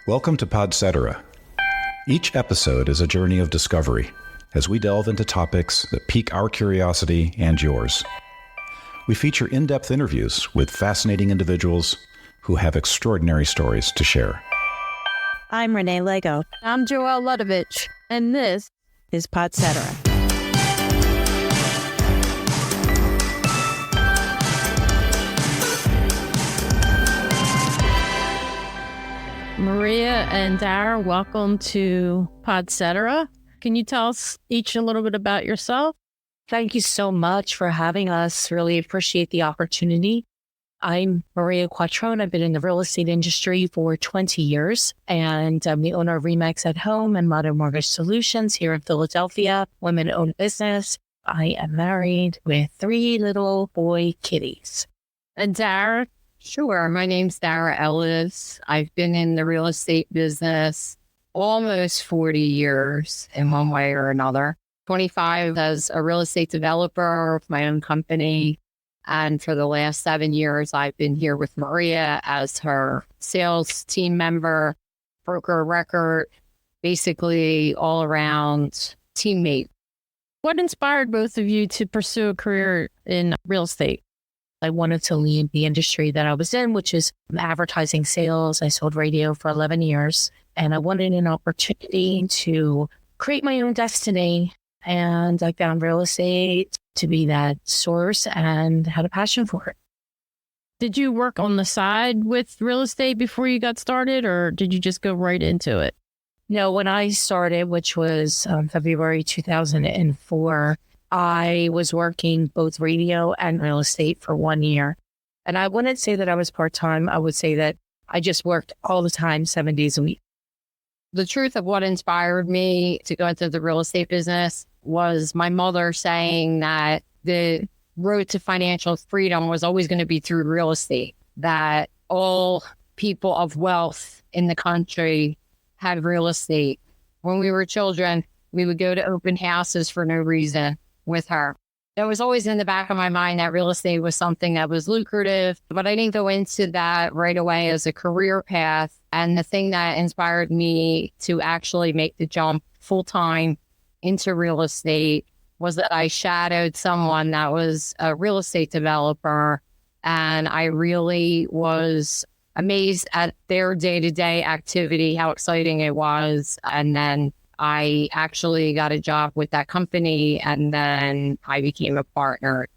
Welcome to Podcetera. Each episode is a journey of discovery as we delve into topics that pique our curiosity and yours. We feature in-depth interviews with fascinating individuals who have extraordinary stories to share. I'm Renee Lego. I'm Joelle Ludovich, and this is Podcetera. Maria and Dara, welcome to Podcetera. Can you tell us each a little bit about yourself? Thank you so much for having us. Really appreciate the opportunity. I'm Maria Quattrone. I've been in the real estate industry for 20 years, and I'm the owner of REMAX at Home and Modern Mortgage Solutions here in Philadelphia, women-owned business. I am married with 3 little boy kitties. And Dara? Sure. My name's Dara Ellis. I've been in the real estate business almost 40 years in one way or another. 25 as a real estate developer of my own company. And for the last 7 years, I've been here with Maria as her sales team member, broker of record, basically all around teammate. What inspired both of you to pursue a career in real estate? I wanted to leave the industry that I was in, which is advertising sales. I sold radio for 11 years, and I wanted an opportunity to create my own destiny. And I found real estate to be that source and had a passion for it. Did you work on the side with real estate before you got started, or did you just go right into it? No, when I started, which was February 2004, I was working both radio and real estate for 1 year. And I wouldn't say that I was part-time. I would say that I just worked all the time, 7 days a week. The truth of what inspired me to go into the real estate business was my mother saying that the road to financial freedom was always going to be through real estate, that all people of wealth in the country had real estate. When we were children, we would go to open houses for no reason with her. It was always in the back of my mind that real estate was something that was lucrative, but I didn't go into that right away as a career path. And the thing that inspired me to actually make the jump full-time into real estate was that I shadowed someone that was a real estate developer, and I really was amazed at their day-to-day activity, how exciting it was. And then I actually got a job with that company, and then I became a partner.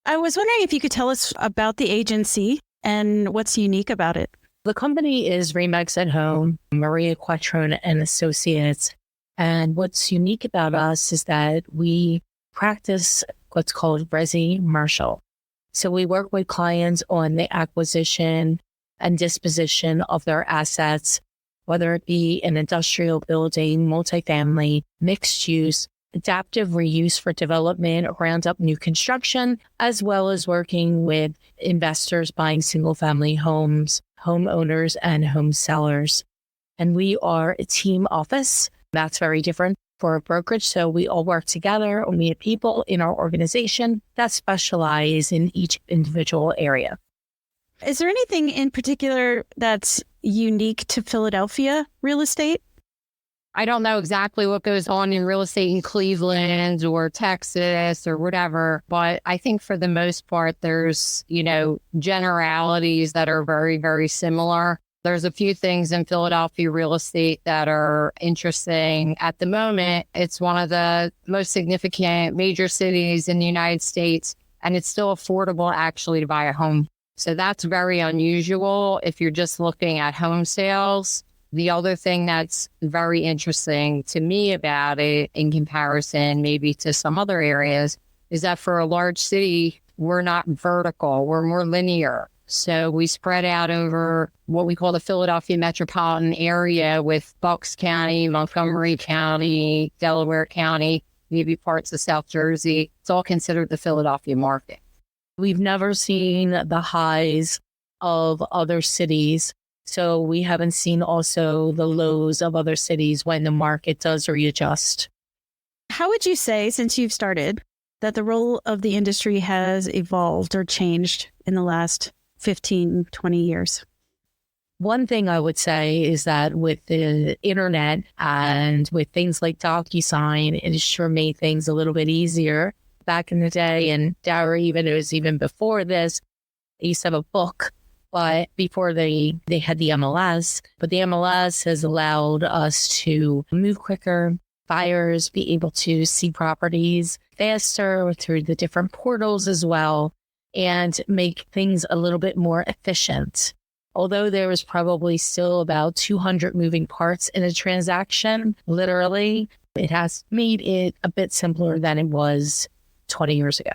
I was wondering if you could tell us about the agency and what's unique about it. The company is REMAX at Home, Maria Quattrone and Associates. And what's unique about us is that we practice what's called resi-commercial. So we work with clients on the acquisition and disposition of their assets, whether it be an industrial building, multifamily, mixed use, adaptive reuse for development, ground up new construction, as well as working with investors buying single family homes, homeowners, and home sellers. And we are a team office. That's very different for a brokerage. So we all work together, and we have people in our organization that specialize in each individual area. Is there anything in particular that's unique to Philadelphia real estate? I don't know exactly what goes on in real estate in Cleveland or Texas or whatever, but I think for the most part, there's, generalities that are very, very similar. There's a few things in Philadelphia real estate that are interesting. At the moment, it's one of the most significant major cities in the United States, and it's still affordable actually to buy a home. So that's very unusual if you're just looking at home sales. The other thing that's very interesting to me about it in comparison maybe to some other areas is that for a large city, we're not vertical, we're more linear. So we spread out over what we call the Philadelphia metropolitan area with Bucks County, Montgomery County, Delaware County, maybe parts of South Jersey. It's all considered the Philadelphia market. We've never seen the highs of other cities. So we haven't seen also the lows of other cities when the market does readjust. How would you say, since you've started, that the role of the industry has evolved or changed in the last 15, 20 years? One thing I would say is that with the internet and with things like DocuSign, it sure made things a little bit easier. Back in the day, and Dara, it was even before this, I used to have a book, but before they had the MLS, but the MLS has allowed us to move quicker, buyers be able to see properties faster through the different portals as well, and make things a little bit more efficient. Although there was probably still about 200 moving parts in a transaction, literally, it has made it a bit simpler than it was 20 years ago.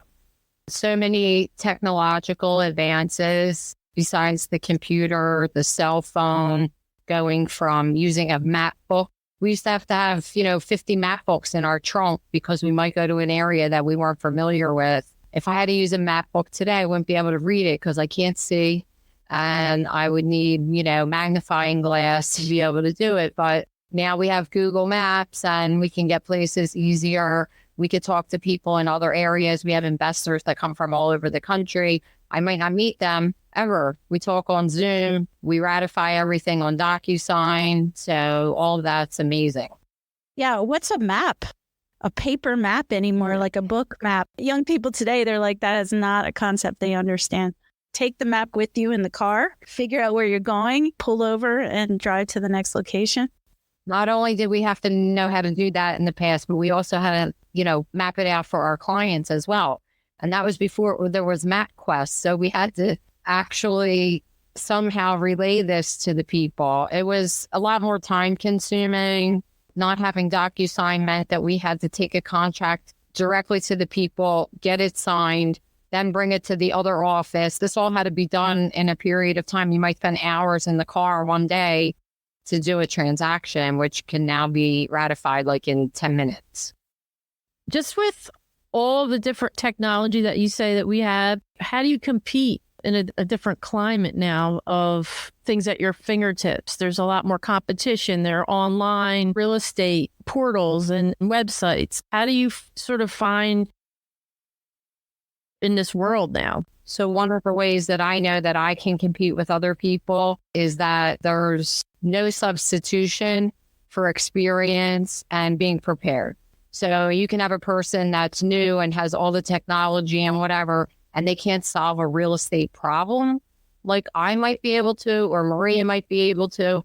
So many technological advances besides the computer, the cell phone, going from using a map book. We used to have, 50 map books in our trunk because we might go to an area that we weren't familiar with. If I had to use a map book today, I wouldn't be able to read it because I can't see. And I would need, magnifying glass to be able to do it. But now we have Google Maps and we can get places easier. We could talk to people in other areas. We have investors that come from all over the country. I might not meet them ever. We talk on Zoom. We ratify everything on DocuSign. So all of that's amazing. Yeah. What's a map? A paper map anymore, like a book map. Young people today, they're like, that is not a concept they understand. Take the map with you in the car, figure out where you're going, pull over and drive to the next location. Not only did we have to know how to do that in the past, but we also had to, map it out for our clients as well. And that was before there was MapQuest. So we had to actually somehow relay this to the people. It was a lot more time consuming. Not having DocuSign meant that we had to take a contract directly to the people, get it signed, then bring it to the other office. This all had to be done in a period of time. You might spend hours in the car one day to do a transaction, which can now be ratified like in 10 minutes. Just with all the different technology that you say that we have, how do you compete in a different climate now of things at your fingertips? There's a lot more competition. There are online real estate portals and websites. How do you sort of find in this world now? So one of the ways that I know that I can compete with other people is that there's no substitution for experience and being prepared. So you can have a person that's new and has all the technology and whatever, and they can't solve a real estate problem like I might be able to, or Maria might be able to.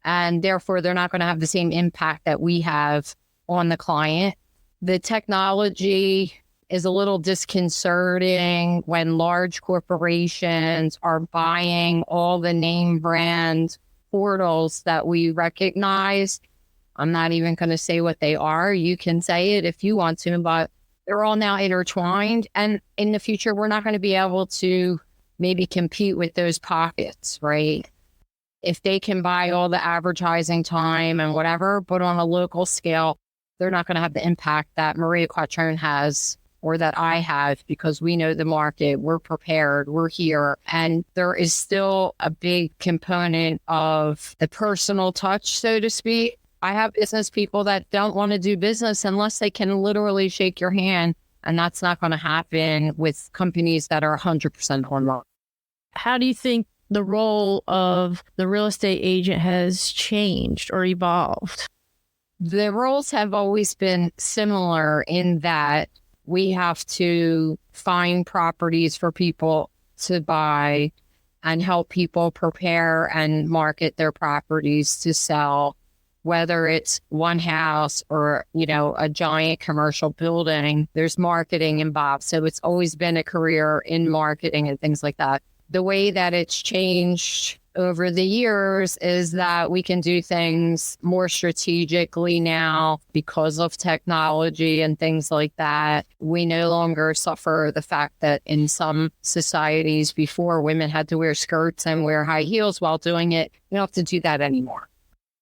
And therefore, they're not going to have the same impact that we have on the client. The technology is a little disconcerting when large corporations are buying all the name brand portals that we recognize. I'm not even going to say what they are. You can say it if you want to, but they're all now intertwined. And in the future, we're not going to be able to maybe compete with those pockets, right? If they can buy all the advertising time and whatever, but on a local scale, they're not going to have the impact that Maria Quattrone has or that I have, because we know the market, we're prepared, we're here. And there is still a big component of the personal touch, so to speak. I have business people that don't want to do business unless they can literally shake your hand. And that's not going to happen with companies that are 100% online. How do you think the role of the real estate agent has changed or evolved? The roles have always been similar in that we have to find properties for people to buy and help people prepare and market their properties to sell, whether it's one house or, a giant commercial building. There's marketing involved. So it's always been a career in marketing and things like that. The way that it's changed over the years is that we can do things more strategically now because of technology and things like that. We no longer suffer the fact that in some societies before, women had to wear skirts and wear high heels while doing it. We don't have to do that anymore.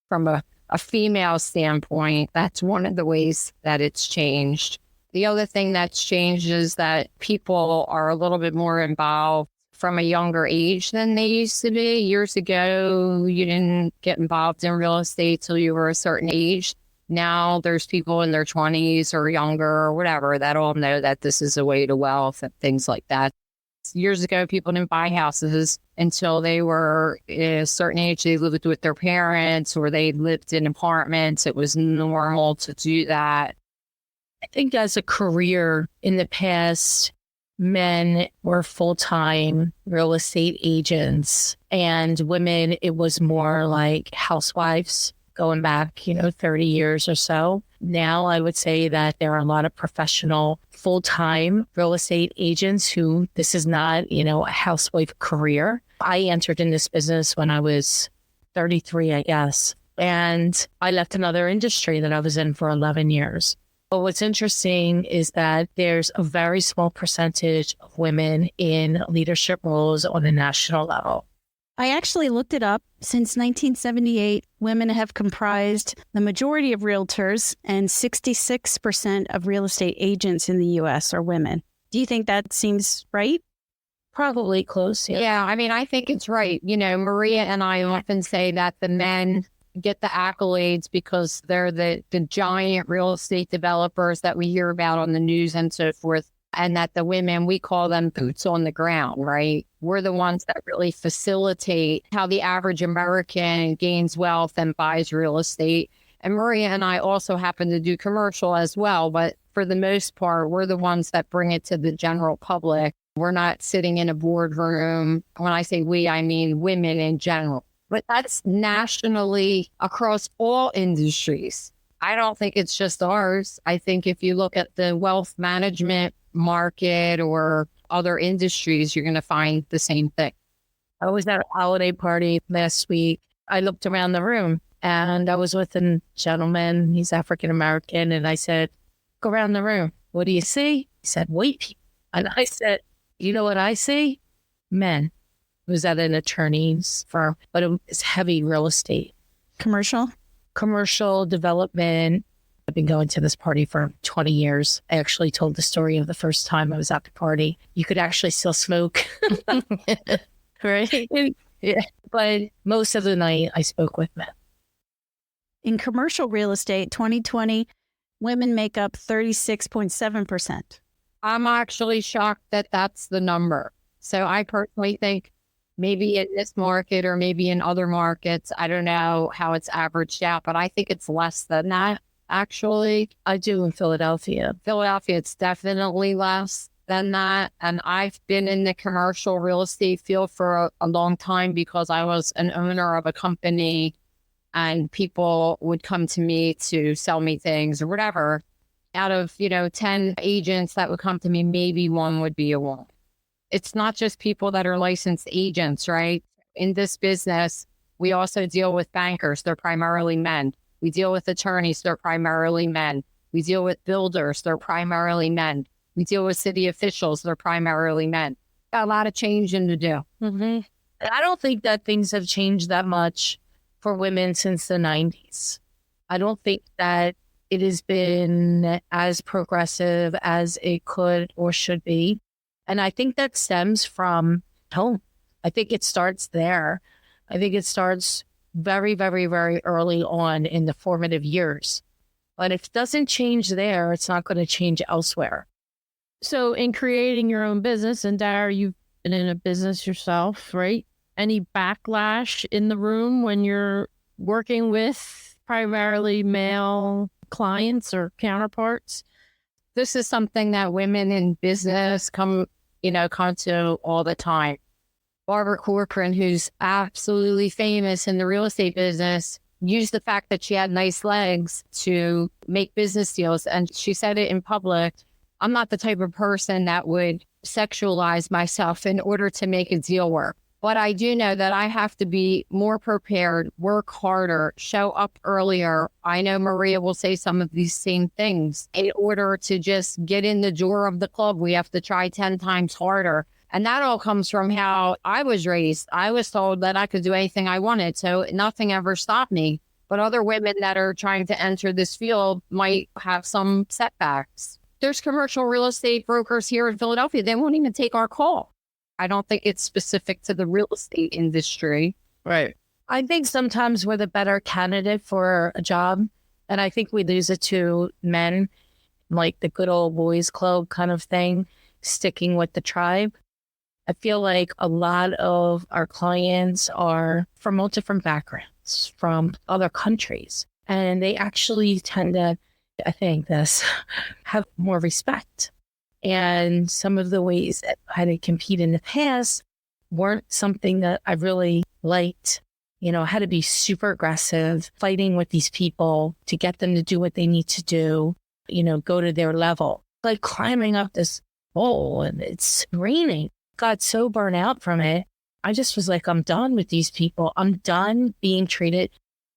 From a female standpoint, that's one of the ways that it's changed. The other thing that's changed is that people are a little bit more involved from a younger age than they used to be. Years ago, you didn't get involved in real estate till you were a certain age. Now there's people in their 20s or younger or whatever that all know that this is a way to wealth and things like that. Years ago, people didn't buy houses until they were a certain age. They lived with their parents or they lived in apartments. It was normal to do that. I think as a career in the past, men were full-time real estate agents and women, it was more like housewives going back, 30 years or so. Now I would say that there are a lot of professional full-time real estate agents who this is not, a housewife career. I entered in this business when I was 33, I guess, and I left another industry that I was in for 11 years. But what's interesting is that there's a very small percentage of women in leadership roles on a national level. I actually looked it up. Since 1978, women have comprised the majority of realtors, and 66% of real estate agents in the U.S. are women. Do you think that seems right? Probably close. Yeah, I think it's right. Maria and I often say that the men get the accolades because they're the giant real estate developers that we hear about on the news and so forth. And that the women, we call them boots on the ground, right? We're the ones that really facilitate how the average American gains wealth and buys real estate. And Maria and I also happen to do commercial as well. But for the most part, we're the ones that bring it to the general public. We're not sitting in a boardroom. When I say we, I mean women in general. But that's nationally across all industries. I don't think it's just ours. I think if you look at the wealth management market or other industries, you're going to find the same thing. I was at a holiday party last week. I looked around the room and I was with a gentleman. He's African American. And I said, go around the room. What do you see? He said, white people. And I said, you know what I see? Men. It was at an attorney's firm, but it was heavy real estate. Commercial development. I've been going to this party for 20 years. I actually told the story of the first time I was at the party. You could actually still smoke. Right? Yeah. But most of the night I spoke with men. In commercial real estate, 2020, women make up 36.7%. I'm actually shocked that that's the number. So I personally think maybe in this market or maybe in other markets, I don't know how it's averaged out, but I think it's less than that. Actually, I do in Philadelphia. It's definitely less than that. And I've been in the commercial real estate field for a long time because I was an owner of a company and people would come to me to sell me things or whatever. Out of, 10 agents that would come to me, maybe one would be a woman. It's not just people that are licensed agents, right? In this business, we also deal with bankers. They're primarily men. We deal with attorneys, they're primarily men. We deal with builders, they're primarily men. We deal with city officials, they're primarily men. Got a lot of changing to do. Mm-hmm. I don't think that things have changed that much for women since the 90s. I don't think that it has been as progressive as it could or should be. And I think that stems from home. I think it starts there. I think it starts very, very, very early on in the formative years. But if it doesn't change there, it's not going to change elsewhere. So in creating your own business, and Dara, you've been in a business yourself, right? Any backlash in the room when you're working with primarily male clients or counterparts? This is something that women in business come to all the time. Barbara Corcoran, who's absolutely famous in the real estate business, used the fact that she had nice legs to make business deals. And she said it in public. I'm not the type of person that would sexualize myself in order to make a deal work. But I do know that I have to be more prepared, work harder, show up earlier. I know Maria will say some of these same things. In order to just get in the door of the club, we have to try 10 times harder. And that all comes from how I was raised. I was told that I could do anything I wanted, so nothing ever stopped me. But other women that are trying to enter this field might have some setbacks. There's commercial real estate brokers here in Philadelphia. They won't even take our call. I don't think it's specific to the real estate industry. Right. I think sometimes we're the better candidate for a job. And I think we lose it to men, like the good old boys club kind of thing, sticking with the tribe. I feel like a lot of our clients are from all different backgrounds, from other countries, and they actually tend to, I think, have more respect. And some of the ways that I had to compete in the past weren't something that I really liked. I had to be super aggressive, fighting with these people to get them to do what they need to do, go to their level. Like climbing up this pole and it's raining. Got so burnt out from it. I just was like, I'm done with these people. I'm done being treated.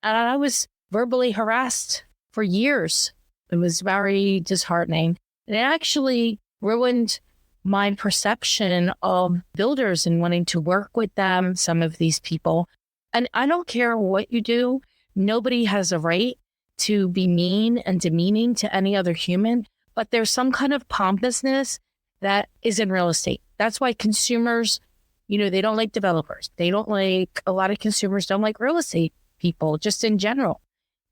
And I was verbally harassed for years. It was very disheartening. It actually ruined my perception of builders and wanting to work with them, some of these people. And I don't care what you do. Nobody has a right to be mean and demeaning to any other human. But there's some kind of pompousness that is in real estate. That's why consumers, they don't like developers. A lot of consumers don't like real estate people, just in general.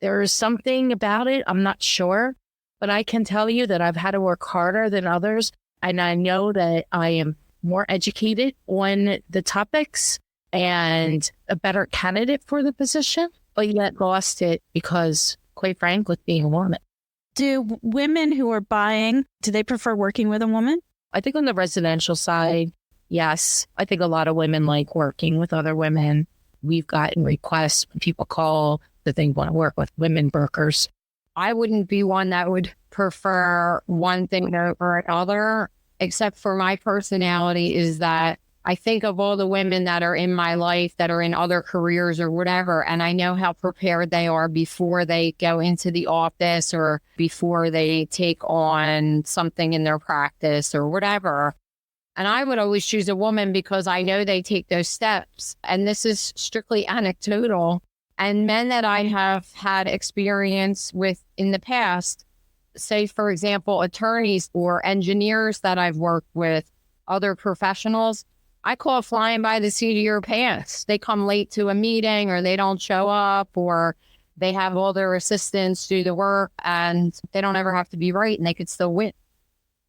There is something about it, I'm not sure, but I can tell you that I've had to work harder than others. And I know that I am more educated on the topics and a better candidate for the position, but yet lost it because, quite frankly, being a woman. Do women who are buying, do they prefer working with a woman? I think on the residential side, yes. I think a lot of women like working with other women. We've gotten requests when people call that they want to work with women brokers. I wouldn't be one that would prefer one thing over another, except for my personality is that I think of all the women that are in my life that are in other careers or whatever, and I know how prepared they are before they go into the office or before they take on something in their practice or whatever. And I would always choose a woman because I know they take those steps. And this is strictly anecdotal. And men that I have had experience with in the past, say, for example, attorneys or engineers that I've worked with, other professionals, I call it flying by the seat of your pants. They come late to a meeting or they don't show up or they have all their assistants do the work and they don't ever have to be right and they could still win.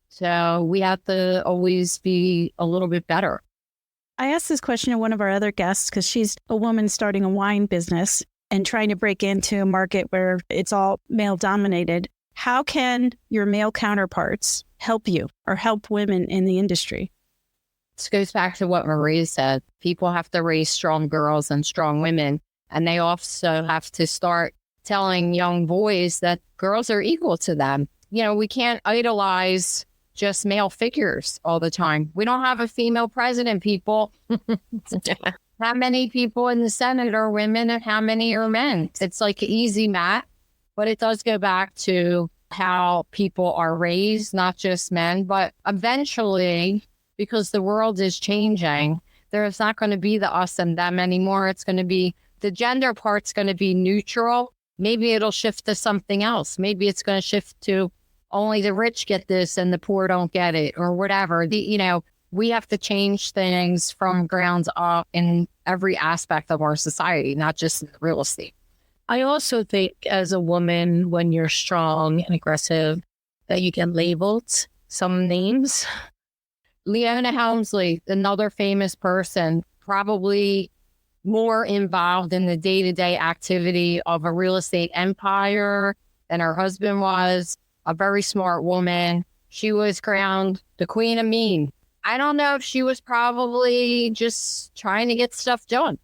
So we have to always be a little bit better. I asked this question to one of our other guests because she's a woman starting a wine business and trying to break into a market where it's all male dominated. How can your male counterparts help you or help women in the industry? This goes back to what Marie said. People have to raise strong girls and strong women. And they also have to start telling young boys that girls are equal to them. We can't idolize just male figures all the time. We don't have a female president, people. How many people in the Senate are women and how many are men? It's like easy math, but it does go back to how people are raised, not just men, but eventually, because the world is changing, there's not going to be the us and them anymore. It's going to be, the gender part's going to be neutral. Maybe it'll shift to something else. Maybe it's going to shift to only the rich get this and the poor don't get it or whatever. We have to change things from ground up in every aspect of our society, not just real estate. I also think as a woman, when you're strong and aggressive, that you get labeled some names. Leona Helmsley, another famous person, probably more involved in the day-to-day activity of a real estate empire than her husband was. A very smart woman. She was crowned the Queen of Mean. I don't know if she was probably just trying to get stuff done.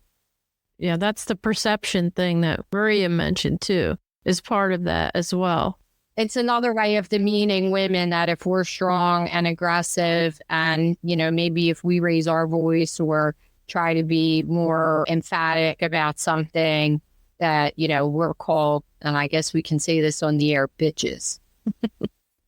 Yeah, that's the perception thing that Maria mentioned too, is part of that as well. It's another way of demeaning women that if we're strong and aggressive and, maybe if we raise our voice or try to be more emphatic about something that, we're called, and I guess we can say this on the air, bitches.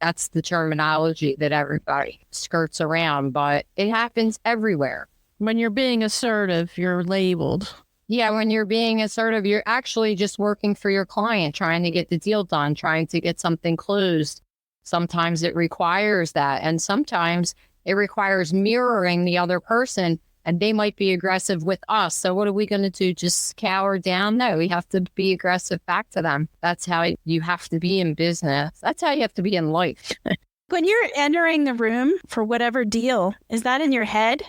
That's the terminology that everybody skirts around, but it happens everywhere. When you're being assertive, you're labeled. Yeah, when you're being assertive, you're actually just working for your client, trying to get the deal done, trying to get something closed. Sometimes it requires that. And sometimes it requires mirroring the other person, and they might be aggressive with us. So what are we going to do? Just cower down? No, we have to be aggressive back to them. That's how you have to be in business. That's how you have to be in life. When you're entering the room for whatever deal, is that in your head?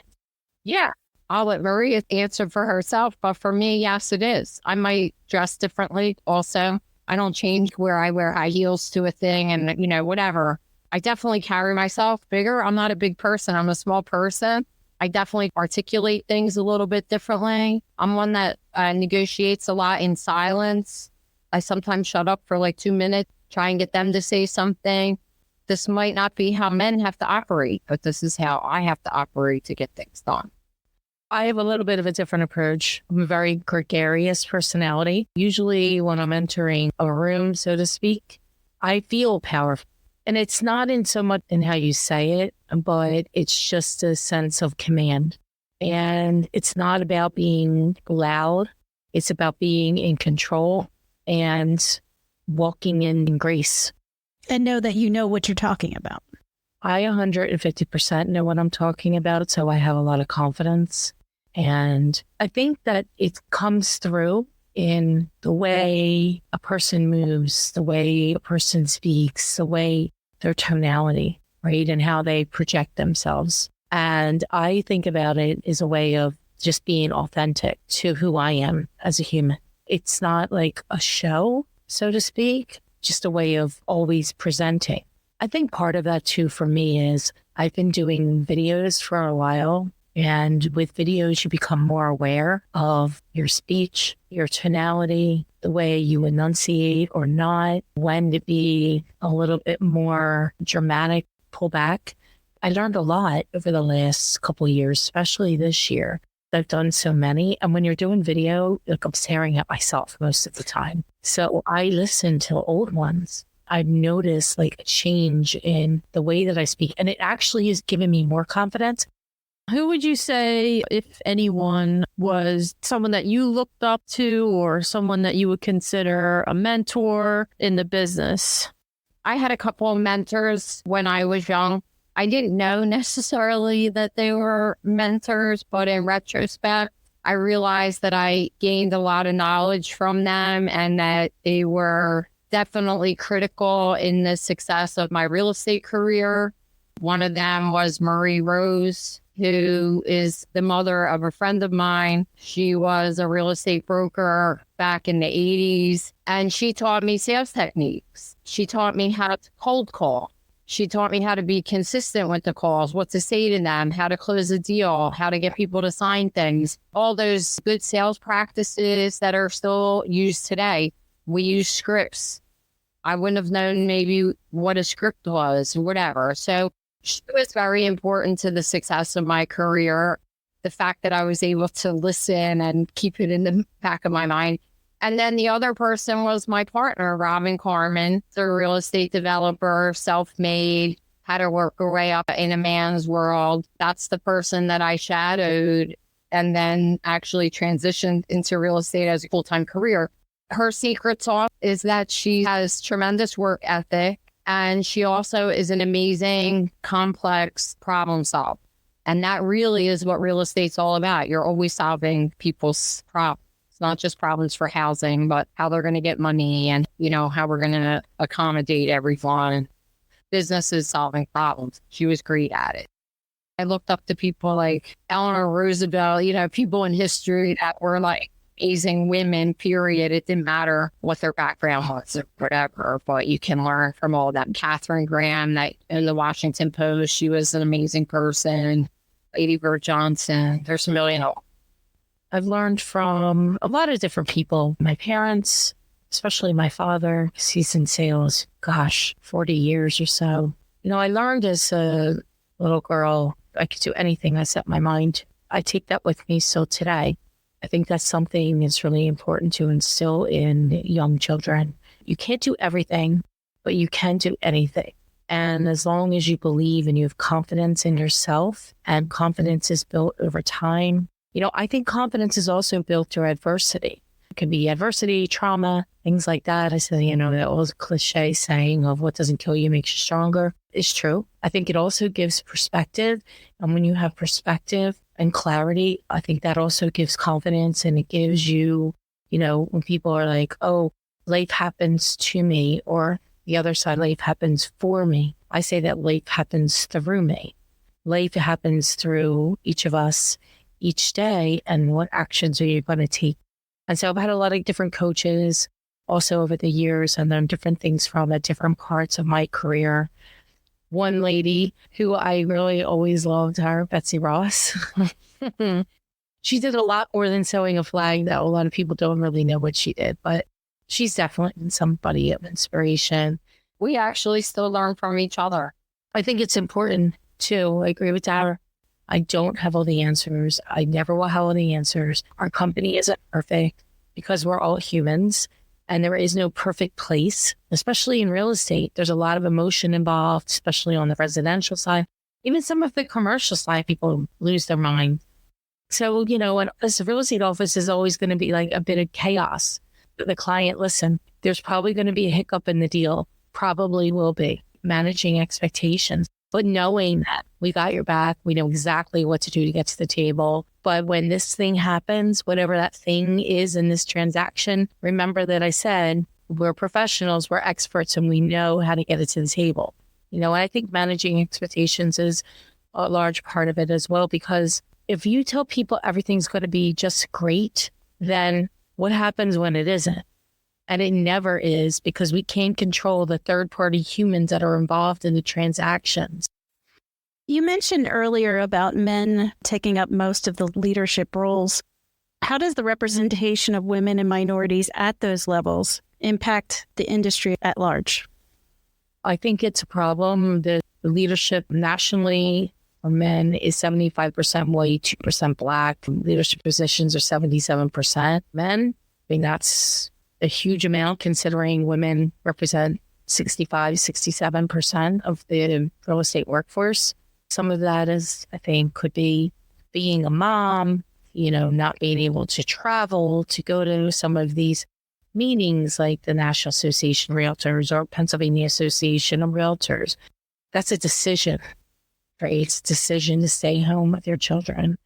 Yeah. I'll let Maria answer for herself, but for me, yes, it is. I might dress differently also. I don't change where I wear high heels to a thing and, whatever. I definitely carry myself bigger. I'm not a big person. I'm a small person. I definitely articulate things a little bit differently. I'm one that negotiates a lot in silence. I sometimes shut up for like 2 minutes, try and get them to say something. This might not be how men have to operate, but this is how I have to operate to get things done. I have a little bit of a different approach. I'm a very gregarious personality. Usually when I'm entering a room, so to speak, I feel powerful. And it's not in so much in how you say it, but it's just a sense of command. And it's not about being loud. It's about being in control and walking in grace. And know that you know what you're talking about. I 150% know what I'm talking about, so I have a lot of confidence. And I think that it comes through in the way a person moves, the way a person speaks, the way their tonality, right? And how they project themselves. And I think about it as a way of just being authentic to who I am as a human. It's not like a show, so to speak, just a way of always presenting. I think part of that too for me is I've been doing videos for a while. And with videos, you become more aware of your speech, your tonality, the way you enunciate or not, when to be a little bit more dramatic, pull back. I learned a lot over the last couple of years, especially this year. I've done so many. And when you're doing video, like I'm staring at myself most of the time. So I listen to old ones. I've noticed like a change in the way that I speak. And it actually has given me more confidence. Who would you say, if anyone, was someone that you looked up to or someone that you would consider a mentor in the business? I had a couple of mentors when I was young. I didn't know necessarily that they were mentors, but in retrospect, I realized that I gained a lot of knowledge from them and that they were definitely critical in the success of my real estate career. One of them was Marie Rose, who is the mother of a friend of mine. She was a real estate broker back in the 80s, and she taught me sales techniques. She taught me how to cold call. She taught me how to be consistent with the calls, what to say to them, how to close a deal, how to get people to sign things, all those good sales practices that are still used today. We use scripts. I wouldn't have known maybe what a script was or whatever. So she was very important to the success of my career. The fact that I was able to listen and keep it in the back of my mind. And then the other person was my partner, Robin Carmen, the real estate developer, self-made, had to work her way up in a man's world. That's the person that I shadowed and then actually transitioned into real estate as a full-time career. Her secret sauce is that she has tremendous work ethic. And she also is an amazing, complex problem solver. And that really is what real estate's all about. You're always solving people's problems. It's not just problems for housing, but how they're going to get money and, how we're going to accommodate everyone. Business is solving problems. She was great at it. I looked up to people like Eleanor Roosevelt, people in history that were like amazing women, period. It didn't matter what their background was or whatever, but you can learn from all that. Katharine Graham, that in the Washington Post, she was an amazing person. Lady Bird Johnson, there's a million. I've learned from a lot of different people. My parents, especially my father, 'cause he's in sales, 40 years or so. I learned as a little girl, I could do anything I set my mind to. I take that with me still today. I think that's something that's really important to instill in young children. You can't do everything, but you can do anything. And as long as you believe and you have confidence in yourself, and confidence is built over time, I think confidence is also built through adversity. It can be adversity, trauma, things like that. I said, that old cliche saying of what doesn't kill you makes you stronger is true. I think it also gives perspective. And when you have perspective and clarity, I think that also gives confidence, and it gives you, when people are like, oh, life happens to me, or the other side, life happens for me. I say that life happens through me. life happens through each of us each day, and what actions are you going to take? And so I've had a lot of different coaches also over the years, and learned different things from at different parts of my career. One lady who I really always loved her, Betsy Ross. She did a lot more than sewing a flag, though. A lot of people don't really know what she did, but she's definitely somebody of inspiration. We actually still learn from each other. I think it's important too. I agree with Dara. I don't have all the answers. I never will have all the answers. Our company isn't perfect because we're all humans, and there is no perfect place, especially in real estate. There's a lot of emotion involved, especially on the residential side. Even some of the commercial side, people lose their mind. So, a real estate office is always going to be like a bit of chaos. The client, listen, there's probably going to be a hiccup in the deal. Probably will be. Managing expectations, but knowing that we got your back, we know exactly what to do to get to the table. But when this thing happens, whatever that thing is in this transaction, remember that I said, we're professionals, we're experts, and we know how to get it to the table. And I think managing expectations is a large part of it as well, because if you tell people everything's going to be just great, then what happens when it isn't? And it never is, because we can't control the third-party humans that are involved in the transactions. You mentioned earlier about men taking up most of the leadership roles. How does the representation of women and minorities at those levels impact the industry at large? I think it's a problem. The leadership nationally for men is 75% white, 2% black. Leadership positions are 77% men. I mean, that's a huge amount considering women represent 65, 67% of the real estate workforce. Some of that is, I think, could be being a mom, not being able to travel to go to some of these meetings like the National Association of Realtors or Pennsylvania Association of Realtors. That's a decision, right? It's a decision to stay home with your children.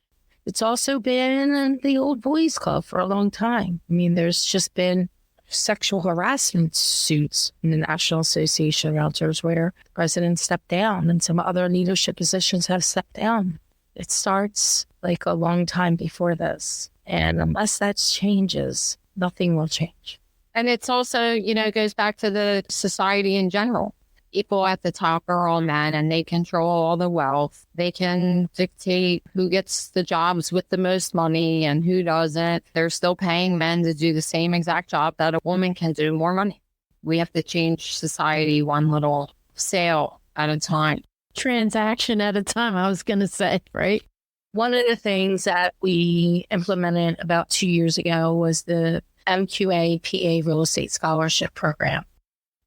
It's also been the old boys club for a long time. I mean, there's just been sexual harassment suits in the National Association of Realtors where the president stepped down and some other leadership positions have stepped down. It starts like a long time before this. And unless that changes, nothing will change. And it's also, goes back to the society in general. People at the top are all men and they control all the wealth. They can dictate who gets the jobs with the most money and who doesn't. They're still paying men to do the same exact job that a woman can do, more money. We have to change society one little sale at a time. Transaction at a time, I was going to say, right? One of the things that we implemented about 2 years ago was the MQA PA Real Estate Scholarship Program.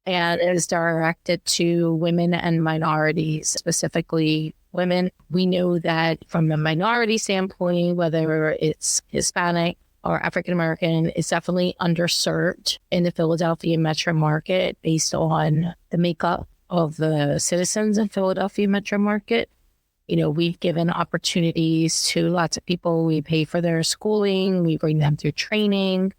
And it is directed to women and minorities, specifically women. We know that from a minority standpoint, whether it's Hispanic or African-American, it's definitely underserved in the Philadelphia metro market based on the makeup of the citizens in Philadelphia metro market. We've given opportunities to lots of people. We pay for their schooling. We bring them through training.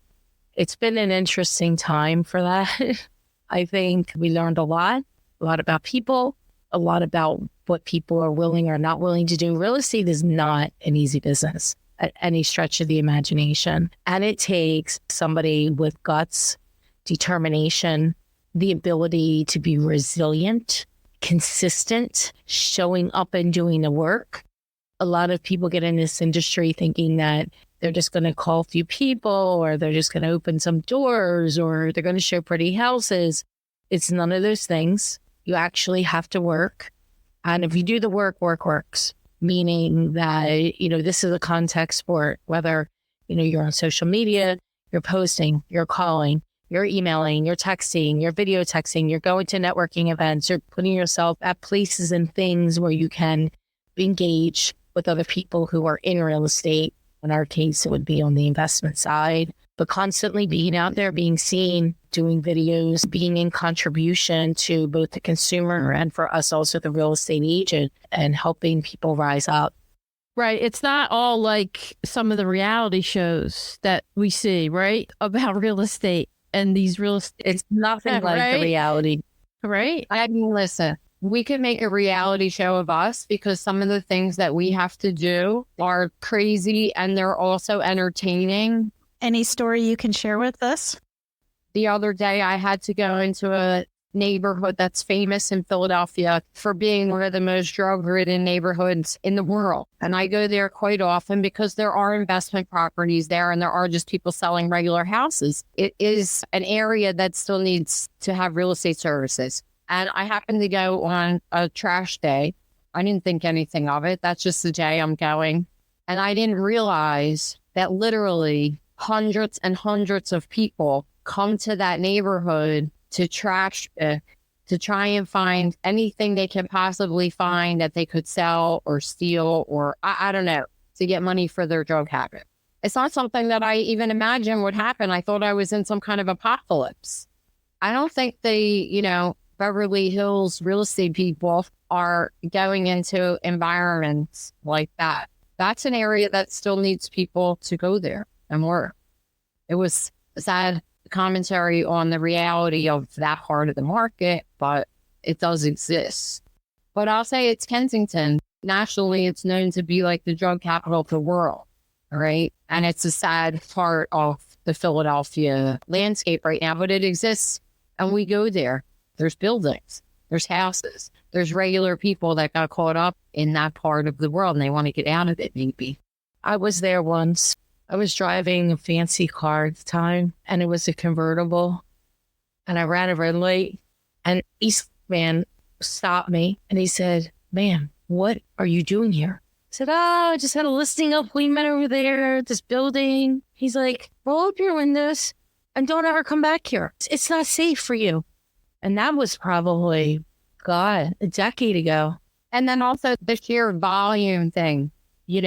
It's been an interesting time for that. I think we learned a lot about people, a lot about what people are willing or not willing to do. Real estate is not an easy business at any stretch of the imagination. And it takes somebody with guts, determination, the ability to be resilient, consistent, showing up and doing the work. A lot of people get in this industry thinking that they're just going to call a few people or they're just going to open some doors or they're going to show pretty houses. It's none of those things. You actually have to work. And if you do the work, work works, meaning that, this is a contact sport, whether, you're on social media, you're posting, you're calling, you're emailing, you're texting, you're video texting, you're going to networking events, you're putting yourself at places and things where you can engage with other people who are in real estate. In our case, it would be on the investment side, but constantly being out there, being seen, doing videos, being in contribution to both the consumer and for us also the real estate agent and helping people rise up. Right. It's not all like some of the reality shows that we see, right? About real estate and these real estate. It's nothing like right? the reality. Right. I mean, listen, we could make a reality show of us because some of the things that we have to do are crazy and they're also entertaining. Any story you can share with us? The other day, I had to go into a neighborhood that's famous in Philadelphia for being one of the most drug-ridden neighborhoods in the world. And I go there quite often because there are investment properties there and there are just people selling regular houses. It is an area that still needs to have real estate services. And I happened to go on a trash day. I didn't think anything of it. That's just the day I'm going. And I didn't realize that literally hundreds and hundreds of people come to that neighborhood to trash, to try and find anything they can possibly find that they could sell or steal or I don't know, to get money for their drug habit. It's not something that I even imagined would happen. I thought I was in some kind of apocalypse. I don't think Beverly Hills real estate people are going into environments like that. That's an area that still needs people to go there and work. It was sad commentary on the reality of that part of the market, but it does exist. But I'll say it's Kensington. Nationally, it's known to be like the drug capital of the world, right? And it's a sad part of the Philadelphia landscape right now, but it exists. And we go there. There's buildings, there's houses, there's regular people that got caught up in that part of the world and they want to get out of it, maybe. I was there once. I was driving a fancy car at the time, and it was a convertible. And I ran a red light, and East man stopped me, and he said, "Ma'am, what are you doing here?" I said, "Oh, I just had a listing up. We met over there at this building." He's like, "Roll up your windows and don't ever come back here. It's not safe for you." And that was probably, God, a decade ago. And then also the sheer volume thing. You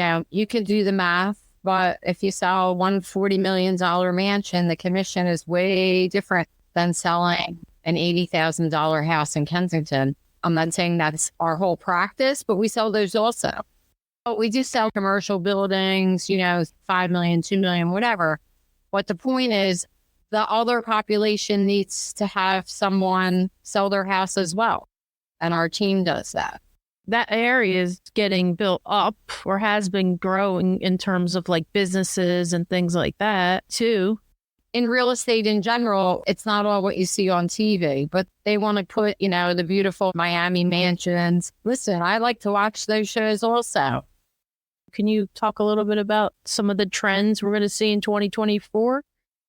can do the math. But if you sell a $140 million mansion, the commission is way different than selling an $80,000 house in Kensington. I'm not saying that's our whole practice, but we sell those also. But we do sell commercial buildings, $5 million, $2 million, whatever. But the point is, the other population needs to have someone sell their house as well. And our team does that. That area is getting built up or has been growing in terms of like businesses and things like that too. In real estate in general, it's not all what you see on TV, but they want to put, the beautiful Miami mansions. Listen, I like to watch those shows also. Can you talk a little bit about some of the trends we're going to see in 2024?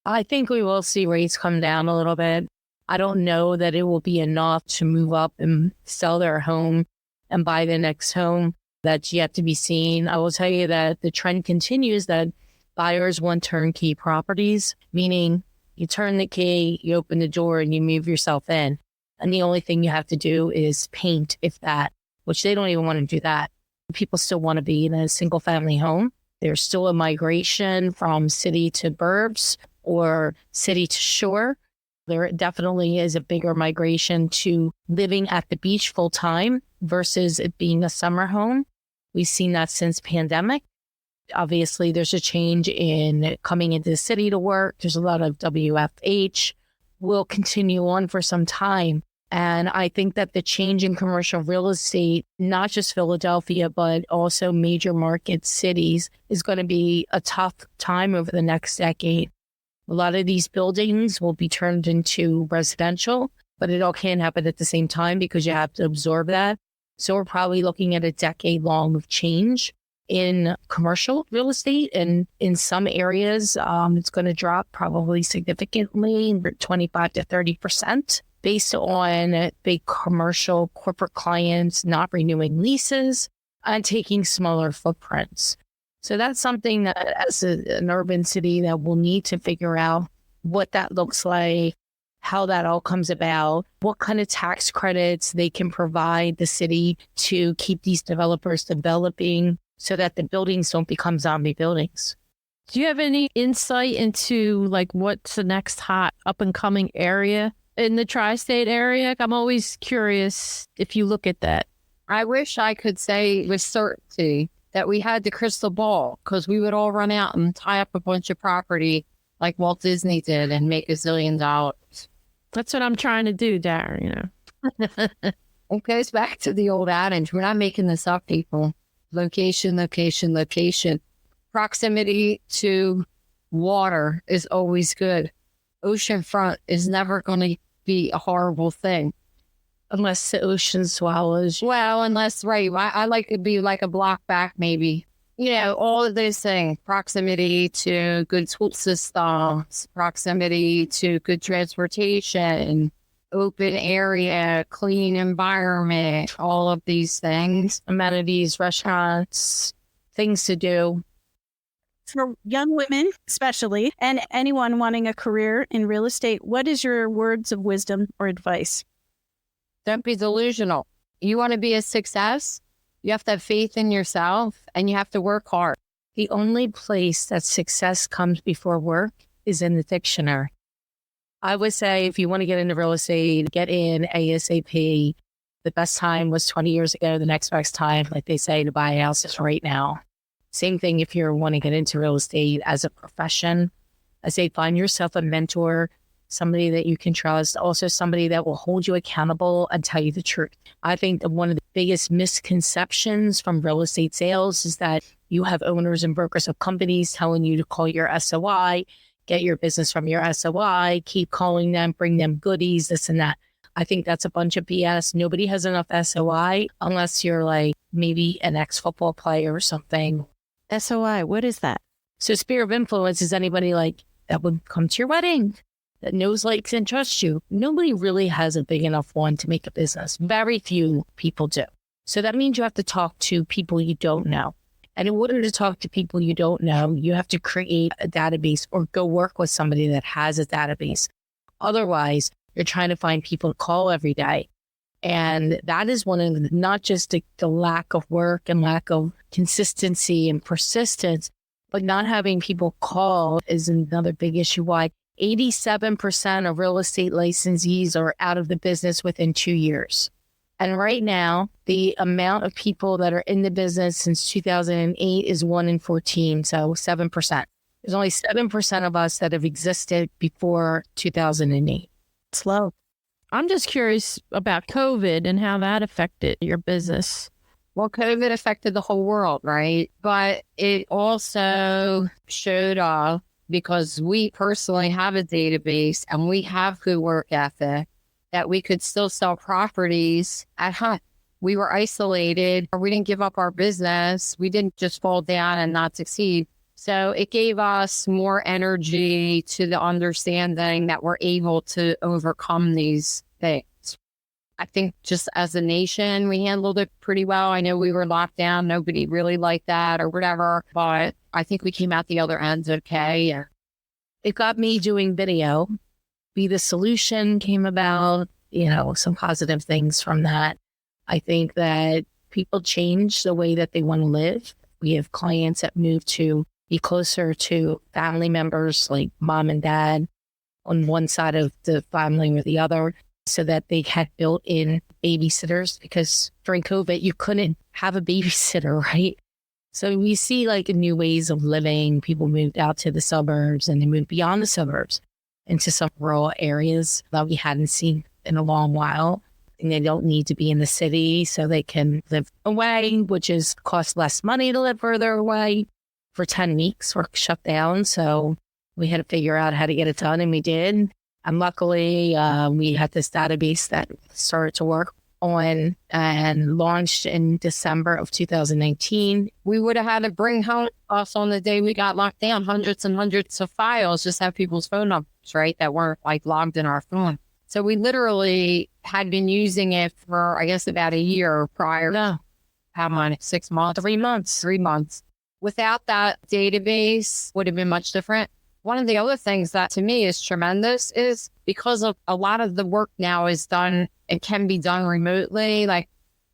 I think we will see rates come down a little bit. I don't know that it will be enough to move up and sell their home and buy the next home. That's yet to be seen. I will tell you that the trend continues that buyers want turnkey properties, meaning you turn the key, you open the door, and you move yourself in. And the only thing you have to do is paint, if that, which they don't even want to do that. People still want to be in a single family home. There's still a migration from city to burbs or city to shore. There definitely is a bigger migration to living at the beach full time versus it being a summer home. We've seen that since pandemic. Obviously, there's a change in coming into the city to work. There's a lot of WFH. Will continue on for some time. And I think that the change in commercial real estate, not just Philadelphia, but also major market cities, is going to be a tough time over the next decade. A lot of these buildings will be turned into residential, but it all can't happen at the same time because you have to absorb that. So we're probably looking at a decade long of change in commercial real estate. And in some areas, it's going to drop probably significantly, 25 to 30%, based on big commercial corporate clients not renewing leases and taking smaller footprints. So that's something that as an urban city that we'll need to figure out what that looks like, how that all comes about, what kind of tax credits they can provide the city to keep these developers developing so that the buildings don't become zombie buildings. Do you have any insight into like what's the next hot up and coming area in the tri-state area? I'm always curious if you look at that. I wish I could say with certainty that we had the crystal ball because we would all run out and tie up a bunch of property like Walt Disney did and make $1 zillion. That's what I'm trying to do, Dara, It goes back to the old adage. We're not making this up, people. Location, location, location. Proximity to water is always good. Oceanfront is never going to be a horrible thing. Unless the ocean swallows you. Well, unless, right, I like to be like a block back, maybe. You know, all of those things. Proximity to good school systems, proximity to good transportation, open area, clean environment, all of these things. Amenities, restaurants, things to do. For young women, especially, and anyone wanting a career in real estate, what is your words of wisdom or advice? Don't be delusional. You want to be a success? You have to have faith in yourself and you have to work hard. The only place that success comes before work is in the dictionary. I would say if you want to get into real estate, get in ASAP. The best time was 20 years ago. The next best time, like they say, to buy a house is right now. Same thing if you want to get into real estate as a profession. I say find yourself a mentor, somebody that you can trust, also somebody that will hold you accountable and tell you the truth. I think that one of the biggest misconceptions from real estate sales is that you have owners and brokers of companies telling you to call your SOI, get your business from your SOI, keep calling them, bring them goodies, this and that. I think that's a bunch of BS. Nobody has enough SOI unless you're like maybe an ex-football player or something. SOI, what is that? So sphere of influence is anybody like that would come to your wedding, that knows, likes, and trusts you. Nobody really has a big enough one to make a business. Very few people do. So that means you have to talk to people you don't know. And in order to talk to people you don't know, you have to create a database or go work with somebody that has a database. Otherwise, you're trying to find people to call every day. And that is one of the, not just the lack of work and lack of consistency and persistence, but not having people call is another big issue. Why 87% of real estate licensees are out of the business within 2 years. And right now, the amount of people that are in the business since 2008 is 1 in 14, so 7%. There's only 7% of us that have existed before 2008. It's low. I'm just curious about COVID and how that affected your business. Well, COVID affected the whole world, right? But it also showed up because we personally have a database and we have good work ethic that we could still sell properties at home. We were isolated, or we didn't give up our business. We didn't just fall down and not succeed. So it gave us more energy to the understanding that we're able to overcome these things. I think just as a nation, we handled it pretty well. I know we were locked down. Nobody really liked that or whatever, but I think we came out the other end okay. It got me doing video. Be the Solution came about, some positive things from that. I think that people change the way that they want to live. We have clients that move to be closer to family members like mom and dad on one side of the family or the other, so that they had built-in babysitters, because during COVID, you couldn't have a babysitter, right? So we see like new ways of living. People moved out to the suburbs and they moved beyond the suburbs into some rural areas that we hadn't seen in a long while. And they don't need to be in the city, so they can live away, which is cost less money to live further away. For 10 weeks, we're shut down. So we had to figure out how to get it done, and we did. And luckily, we had this database that started to work on and launched in December of 2019. We would have had to bring home us on the day we got locked down, hundreds and hundreds of files, just have people's phone numbers, right, that weren't like logged in our phone. So we literally had been using it for, I guess, about a year prior. No. How many? 6 months? 3 months. 3 months. Without that database, would have been much different. One of the other things that to me is tremendous is because of a lot of the work now is done and can be done remotely. Like,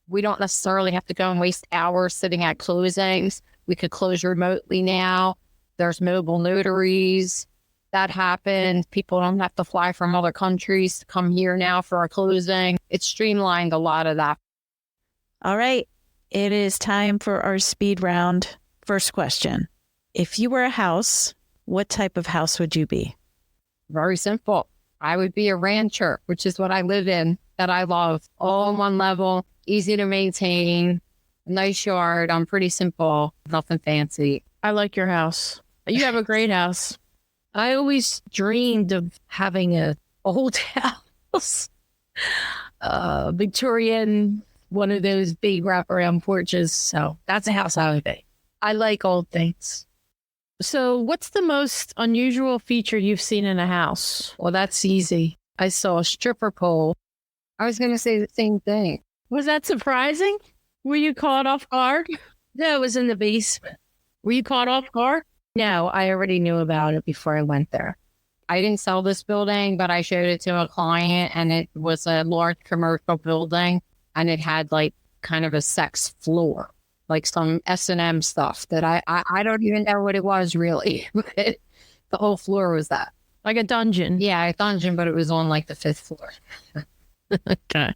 we don't necessarily have to go and waste hours sitting at closings. We could close remotely now. There's mobile notaries that happen. People don't have to fly from other countries to come here now for a closing. It's streamlined a lot of that. All right. It is time for our speed round. First question. If you were a house, what type of house would you be? Very simple. I would be a rancher, which is what I live in that I love. All in one level, easy to maintain, nice yard. I'm pretty simple, nothing fancy. I like your house. You have a great house. I always dreamed of having a old house, Victorian, one of those big wraparound porches. So that's a house I would be. I like old things. So what's the most unusual feature you've seen in a house? Well, that's easy. I saw a stripper pole. I was going to say the same thing. Was that surprising? Were you caught off guard? No, it was in the basement. Were you caught off guard? No, I already knew about it before I went there. I didn't sell this building, but I showed it to a client, and it was a large commercial building, and it had like kind of a sex floor, like some S&M stuff that I don't even know what it was really. The whole floor was that. Like a dungeon? Yeah, a dungeon, but it was on like the 5th floor. Okay.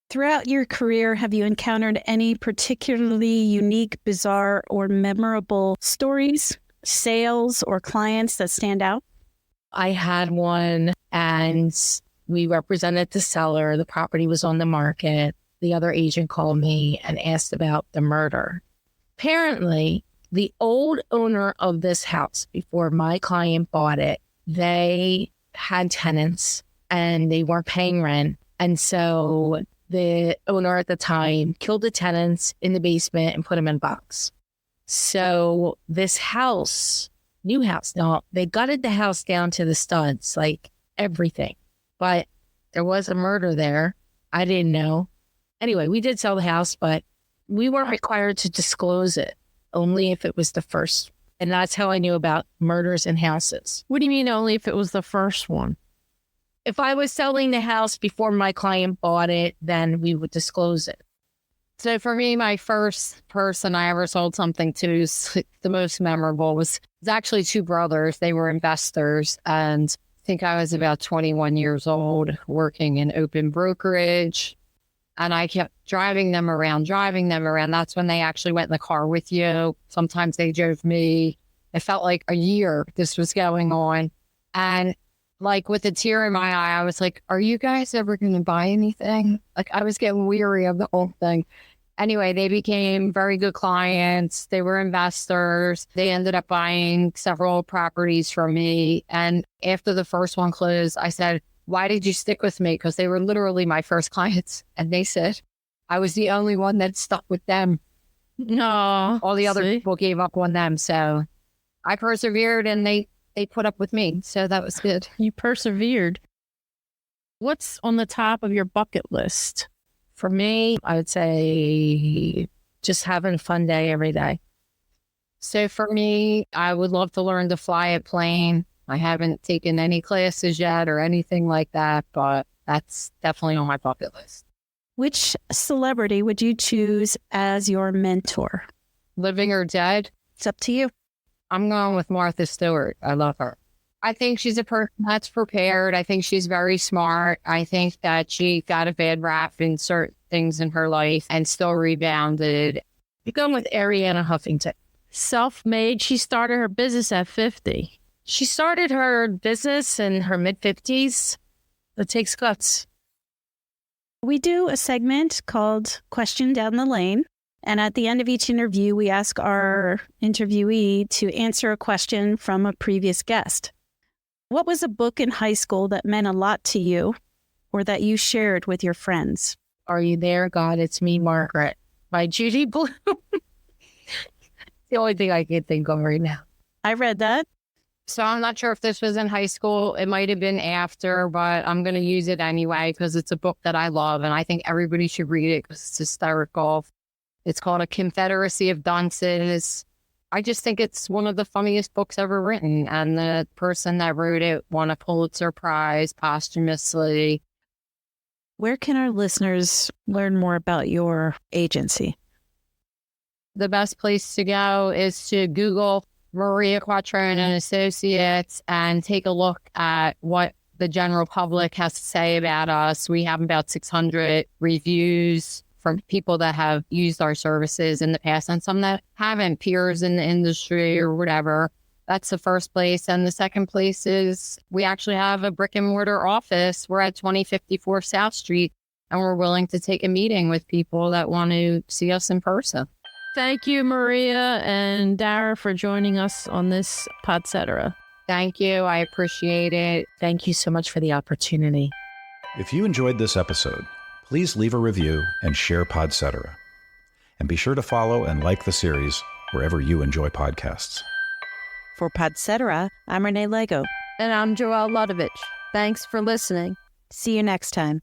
Throughout your career, have you encountered any particularly unique, bizarre, or memorable stories, sales, or clients that stand out? I had one and we represented the seller. The property was on the market. The other agent called me and asked about the murder. Apparently, the old owner of this house, before my client bought it, they had tenants and they weren't paying rent. And so the owner at the time killed the tenants in the basement and put them in a box. So this house, new house, now they gutted the house down to the studs, like everything. But there was a murder there. I didn't know. Anyway, we did sell the house, but we weren't required to disclose it, only if it was the first. And that's how I knew about murders in houses. What do you mean only if it was the first one? If I was selling the house before my client bought it, then we would disclose it. So for me, my first person I ever sold something to, the most memorable, was actually two brothers. They were investors, and I think I was about 21 years old working in open brokerage. And I kept driving them around. That's when they actually went in the car with you. Sometimes they drove me. It felt like a year this was going on. And like with a tear in my eye, I was like, are you guys ever going to buy anything? Like I was getting weary of the whole thing. Anyway, they became very good clients. They were investors. They ended up buying several properties from me. And after the first one closed, I said, why did you stick with me? Because they were literally my first clients. And they said, I was the only one that stuck with them. No. All the other people gave up on them. So I persevered and they put up with me. So that was good. You persevered. What's on the top of your bucket list? For me, I would say just having a fun day every day. So for me, I would love to learn to fly a plane. I haven't taken any classes yet or anything like that, but that's definitely on my bucket list. Which celebrity would you choose as your mentor? Living or dead? It's up to you. I'm going with Martha Stewart. I love her. I think she's a person that's prepared. I think she's very smart. I think that she got a bad rap in certain things in her life and still rebounded. You're going with Ariana Huffington. Self-made. She started her business at 50. She started her business in her mid-50s. It takes guts. We do a segment called Question Down the Lane. And at the end of each interview, we ask our interviewee to answer a question from a previous guest. What was a book in high school that meant a lot to you or that you shared with your friends? Are You There, God? It's Me, Margaret, by Judy Blume. The only thing I can think of right now. I read that. So I'm not sure if this was in high school. It might have been after, but I'm going to use it anyway because it's a book that I love and I think everybody should read it because it's hysterical. It's called A Confederacy of Dunces. I just think it's one of the funniest books ever written. And the person that wrote it won a Pulitzer Prize posthumously. Where can our listeners learn more about your agency? The best place to go is to Google Maria Quattrone and Associates and take a look at what the general public has to say about us. We have about 600 reviews from people that have used our services in the past and some that haven't, peers in the industry or whatever. That's the first place. And the second place is we actually have a brick and mortar office. We're at 2054 South Street, and we're willing to take a meeting with people that want to see us in person. Thank you, Maria and Dara, for joining us on this Podcetera. Thank you. I appreciate it. Thank you so much for the opportunity. If you enjoyed this episode, please leave a review and share Podcetera. And be sure to follow and like the series wherever you enjoy podcasts. For Podcetera, I'm Renee Lego. And I'm Joelle Ludovich. Thanks for listening. See you next time.